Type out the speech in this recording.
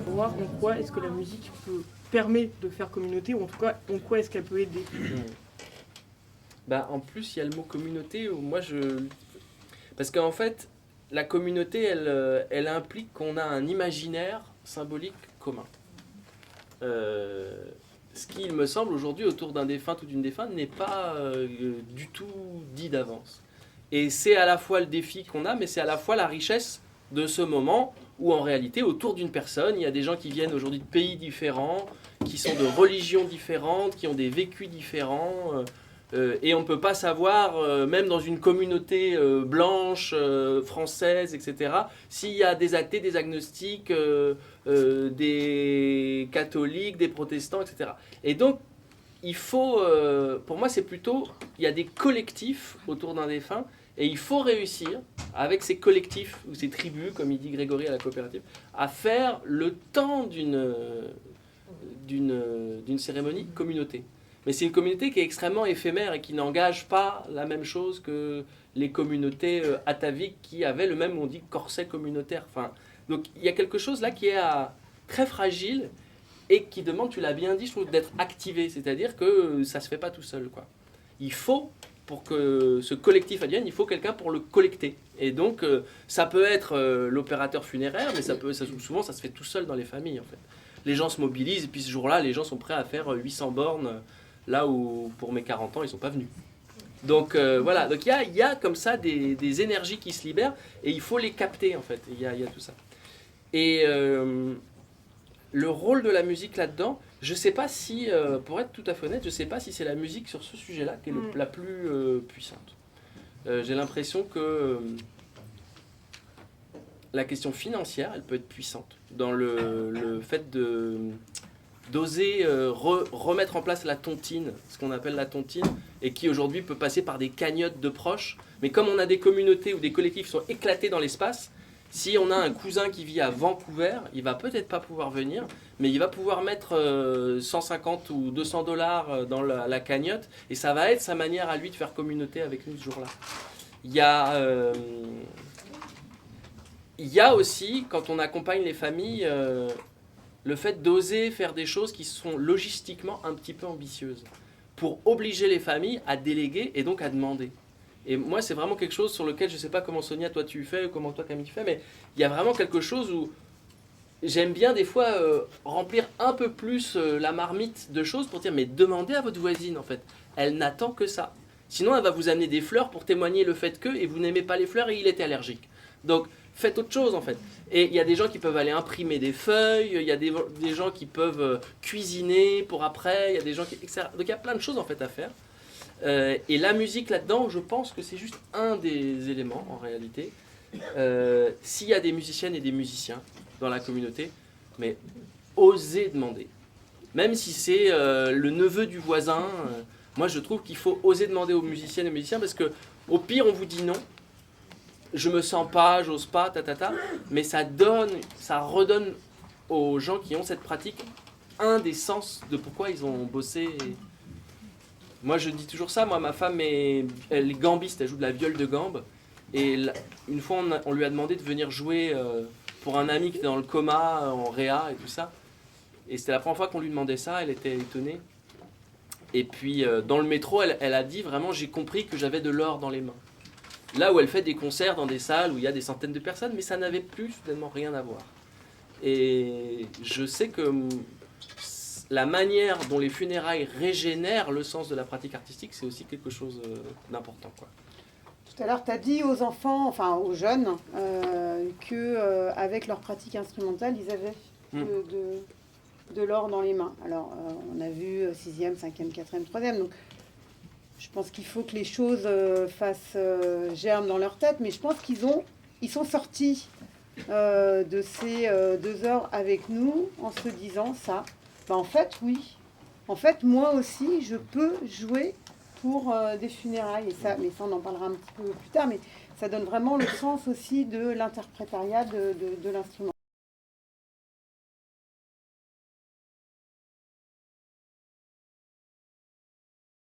Voir en quoi est-ce que la musique permet de faire communauté, ou en tout cas en quoi est-ce qu'elle peut aider. Bah, en plus, il y a le mot communauté où parce qu'en fait, la communauté, elle implique qu'on a un imaginaire symbolique commun. Ce qui, il me semble, aujourd'hui, autour d'un défunt ou d'une défunte, n'est pas du tout dit d'avance. Et c'est à la fois le défi qu'on a, mais c'est à la fois la richesse de ce moment où, en réalité, autour d'une personne, il y a des gens qui viennent aujourd'hui de pays différents, qui sont de religions différentes, qui ont des vécus différents. Et on ne peut pas savoir, même dans une communauté blanche, française, etc., s'il y a des athées, des agnostiques, des catholiques, des protestants, etc. Et donc, il faut, pour moi, c'est plutôt, il y a des collectifs autour d'un défunt, et il faut réussir, avec ces collectifs, ou ces tribus, comme il dit Grégory à la coopérative, à faire le temps d'une cérémonie communauté. Mais c'est une communauté qui est extrêmement éphémère et qui n'engage pas la même chose que les communautés ataviques qui avaient le même, on dit, corset communautaire. Enfin, donc il y a quelque chose là qui est très fragile et qui demande, tu l'as bien dit, je trouve, d'être activé. C'est-à-dire que ça ne se fait pas tout seul, quoi. Il faut, pour que ce collectif advienne, il faut quelqu'un pour le collecter. Et donc, ça peut être l'opérateur funéraire, mais souvent, ça se fait tout seul dans les familles, en fait. Les gens se mobilisent, et puis ce jour-là, les gens sont prêts à faire 800 bornes, là où, pour mes 40 ans, ils ne sont pas venus. Donc, voilà. Donc, il y a comme ça des énergies qui se libèrent, et il faut les capter, en fait. Il y a tout ça. Et le rôle de la musique là-dedans, je ne sais pas si, pour être tout à fait honnête, je ne sais pas si c'est la musique sur ce sujet-là qui est la plus puissante. J'ai l'impression que la question financière, elle peut être puissante dans le fait d'oser remettre en place la tontine, ce qu'on appelle la tontine, et qui aujourd'hui peut passer par des cagnottes de proches. Mais comme on a des communautés ou des collectifs qui sont éclatés dans l'espace, si on a un cousin qui vit à Vancouver, il va peut-être pas pouvoir venir, mais il va pouvoir mettre 150 ou 200 dollars dans la cagnotte, et ça va être sa manière à lui de faire communauté avec nous ce jour-là. Il y a aussi, quand on accompagne les familles, le fait d'oser faire des choses qui sont logistiquement un petit peu ambitieuses, pour obliger les familles à déléguer et donc à demander. Et moi, c'est vraiment quelque chose sur lequel, je ne sais pas comment Sonia, toi tu fais, ou comment toi Camille tu fais, mais il y a vraiment quelque chose où j'aime bien des fois remplir un peu plus la marmite de choses pour dire, mais demandez à votre voisine en fait, elle n'attend que ça. Sinon, elle va vous amener des fleurs pour témoigner le fait que, et vous n'aimez pas les fleurs et il était allergique. Donc, faites autre chose en fait. Et il y a des gens qui peuvent aller imprimer des feuilles, il y a des gens qui peuvent cuisiner pour après, il y a des gens qui, etc. Donc il y a plein de choses en fait à faire. Et la musique là-dedans, je pense que c'est juste un des éléments en réalité. S'il y a des musiciennes et des musiciens dans la communauté, mais osez demander. Même si c'est le neveu du voisin, moi je trouve qu'il faut oser demander aux musiciennes et aux musiciens parce que au pire on vous dit non. Je me sens pas, j'ose pas, mais ça redonne aux gens qui ont cette pratique un des sens de pourquoi ils ont bossé. Moi je dis toujours ça, ma femme elle est gambiste, elle joue de la viole de gambe, et une fois on lui a demandé de venir jouer pour un ami qui était dans le coma, en réa et tout ça, et c'était la première fois qu'on lui demandait ça, elle était étonnée. Et puis dans le métro, elle a dit vraiment, j'ai compris que j'avais de l'or dans les mains. Là où elle fait des concerts dans des salles où il y a des centaines de personnes, mais ça n'avait plus soudainement rien à voir. Et je sais que la manière dont les funérailles régénèrent le sens de la pratique artistique, c'est aussi quelque chose d'important, quoi. Tout à l'heure, tu as dit aux enfants, enfin aux jeunes, qu'avec leur pratique instrumentale, ils avaient de l'or dans les mains. Alors, on a vu 6e, 5e, 4e, 3e, donc je pense qu'il faut que les choses fassent germe dans leur tête, mais je pense ils sont sortis de ces 2 heures avec nous en se disant ça. En fait, oui. En fait, moi aussi, je peux jouer pour des funérailles. Mais ça, on en parlera un petit peu plus tard, mais ça donne vraiment le sens aussi de l'interprétariat de l'instrument.